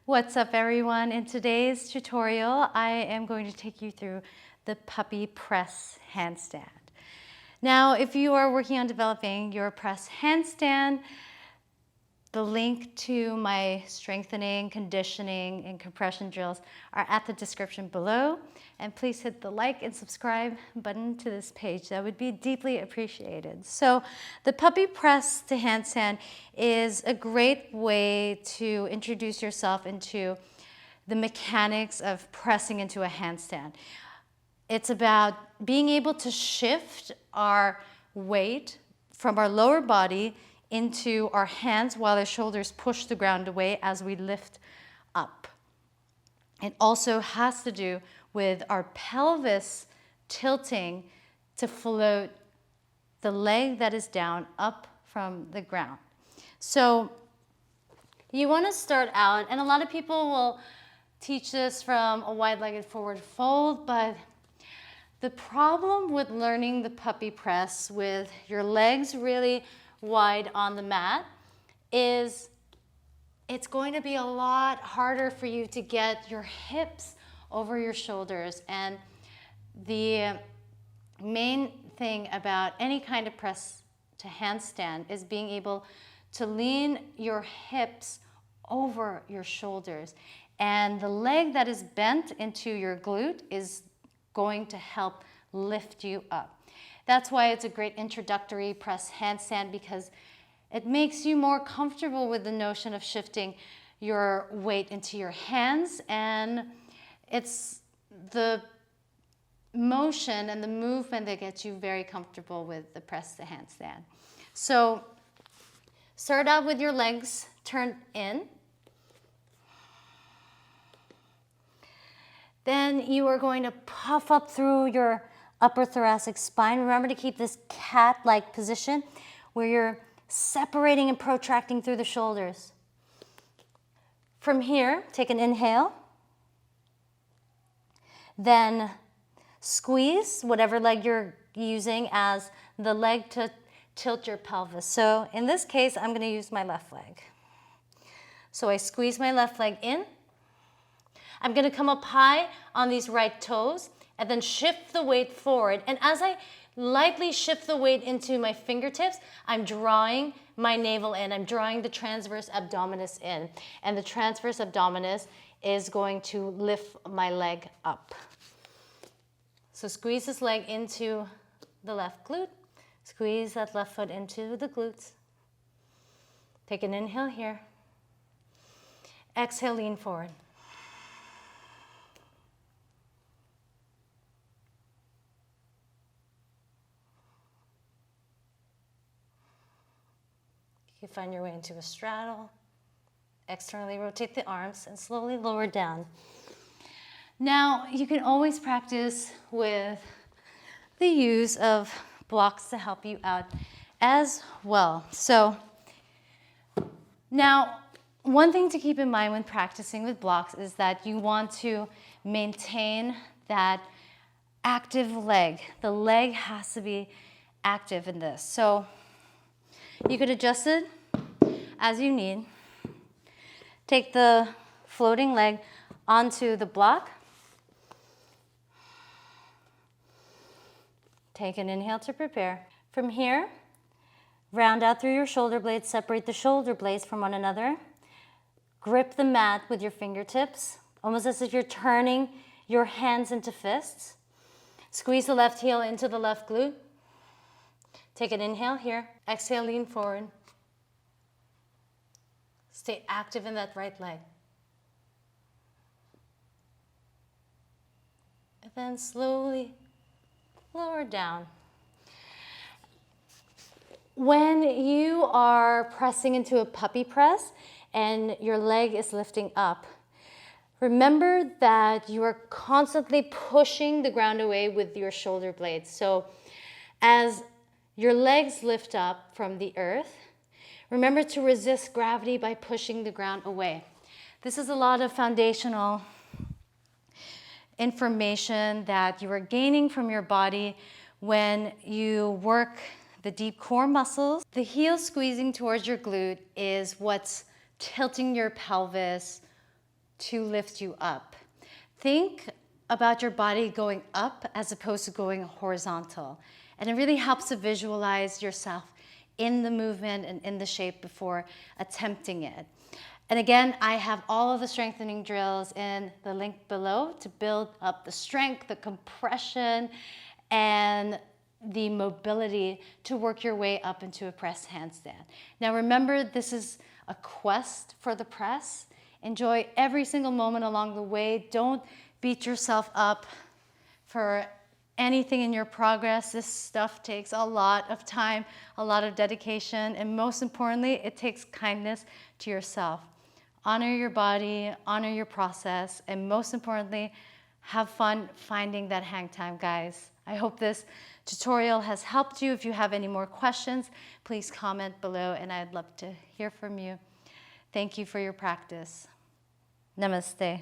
What's up everyone? In today's tutorial, I am going to take you through the Puppy Press Handstand. Now, if you are working on developing your press handstand, the link to my strengthening, conditioning, and compression drills are at the description below. And please hit the like and subscribe button to this page. That would be deeply appreciated. So the Puppy Press to Handstand is a great way to introduce yourself into the mechanics of pressing into a handstand. It's about being able to shift our weight from our lower body into our hands while our shoulders push the ground away as we lift up. It also has to do with our pelvis tilting to float the leg that is down up from the ground. So you want to start out, and a lot of people will teach this from a wide-legged forward fold, but the problem with learning the puppy press with your legs really wide on the mat is it's going to be a lot harder for you to get your hips over your shoulders. And the main thing about any kind of press to handstand is being able to lean your hips over your shoulders. And the leg that is bent into your glute is going to help lift you up. That's why it's a great introductory press handstand, because it makes you more comfortable with the notion of shifting your weight into your hands, and it's the motion and the movement that gets you very comfortable with the press to handstand. So start out with your legs turned in. Then you are going to puff up through your upper thoracic spine. Remember to keep this cat-like position where you're separating and protracting through the shoulders. From here, take an inhale. Then squeeze whatever leg you're using as the leg to tilt your pelvis. So in this case, I'm going to use my left leg. So I squeeze my left leg in. I'm going to come up high on these right toes and then shift the weight forward. And as I lightly shift the weight into my fingertips, I'm drawing my navel in. I'm drawing the transverse abdominis in. And the transverse abdominis is going to lift my leg up. So squeeze this leg into the left glute. Squeeze that left foot into the glutes. Take an inhale here. Exhale, lean forward. You find your way into a straddle. Externally rotate the arms and slowly lower down. Now, you can always practice with the use of blocks to help you out as well. So now, one thing to keep in mind when practicing with blocks is that you want to maintain that active leg. The leg has to be active in this. So you could adjust it as you need. Take the floating leg onto the block. Take an inhale to prepare. From here, round out through your shoulder blades, separate the shoulder blades from one another. Grip the mat with your fingertips, almost as if you're turning your hands into fists. Squeeze the left heel into the left glute. Take an inhale here. Exhale, lean forward. Stay active in that right leg. And then slowly lower down. When you are pressing into a puppy press and your leg is lifting up, remember that you are constantly pushing the ground away with your shoulder blades. So as your legs lift up from the earth, remember to resist gravity by pushing the ground away. This is a lot of foundational information that you are gaining from your body when you work the deep core muscles. The heel squeezing towards your glute is what's tilting your pelvis to lift you up. Think about your body going up as opposed to going horizontal. And it really helps to visualize yourself in the movement and in the shape before attempting it. And again, I have all of the strengthening drills in the link below to build up the strength, the compression, and the mobility to work your way up into a press handstand. Now remember, this is a quest for the press. Enjoy every single moment along the way. Don't beat yourself up for anything in your progress. This stuff takes a lot of time, a lot of dedication, and most importantly, it takes kindness to yourself. Honor your body, honor your process, and most importantly, have fun finding that hang time, guys. I hope this tutorial has helped you. If you have any more questions, please comment below, and I'd love to hear from you. Thank you for your practice. Namaste.